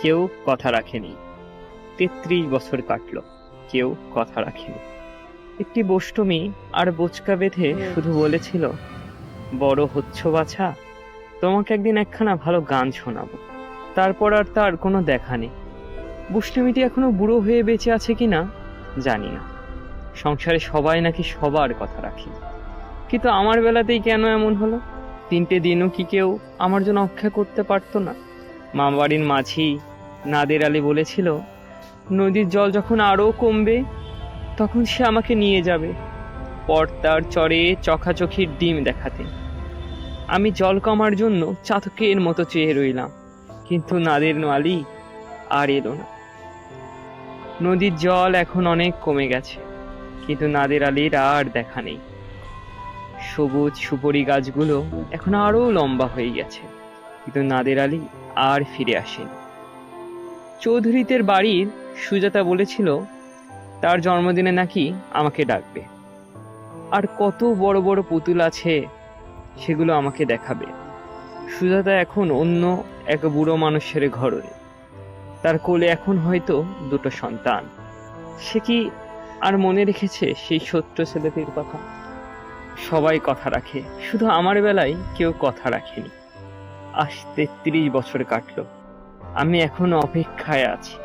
কেউ কথা রাখেনি। ৩৩ বছর কাটলো, কেউ কথা রাখেনি। একটি বোষ্টমী আর বোচকা বেঁধে শুধু বলেছিল, বড় হচ্ছ বাছা, তোমাকে একদিন একখানা ভালো গান শোনাবো। তারপর আর তার কোনো দেখা নেই। বোষ্টমীটি এখনো বুড়ো হয়ে বেঁচে আছে কিনা জানি না। সংসারে সবাই নাকি সবার কথা রাখে, কিন্তু আমার বেলাতেই কেন এমন হলো? ৩টে দিনও কি কেউ আমার জন্য অপেক্ষা করতে পারতো না? মামাবাড়ির মাঝি নাদের আলী বলেছিল, নদীর জল যখন আরো কমবে তখন সে আমাকে নিয়ে যাবে পর্দার চরে চখাচখির ডিম দেখাতে। আমি জল কমার জন্য চাতকের মতো চেয়ে রইলাম, কিন্তু নাদের আলী আর এলো না। নদীর জল এখন অনেক কমে গেছে, কিন্তু নাদের আলীর আর দেখা নেই। সবুজ সুপরি গাছগুলো এখন আরো লম্বা হয়ে গেছে, কিন্তু নাদের আলী আর ফিরে আসেনি। চৌধুরীদের বাড়ির সুজাতা বলেছিল তার জন্মদিনে নাকি আমাকে ডাকবে, আর কত বড় বড় পুতুল আছে সেগুলো আমাকে দেখাবে। সুজাতা এখন অন্য এক বুড়ো মানুষের ঘরে, তার কোলে এখন হয়তো 2টো সন্তান। সে কি আর মনে রেখেছে সেই ছোট্ট ছেলেটির কথা? সবাই কথা রাখে, শুধু আমার বেলায় কেউ কথা রাখেনি। আজ 33 বছর কাটলো, আমি এখনো অপেক্ষায় আছি।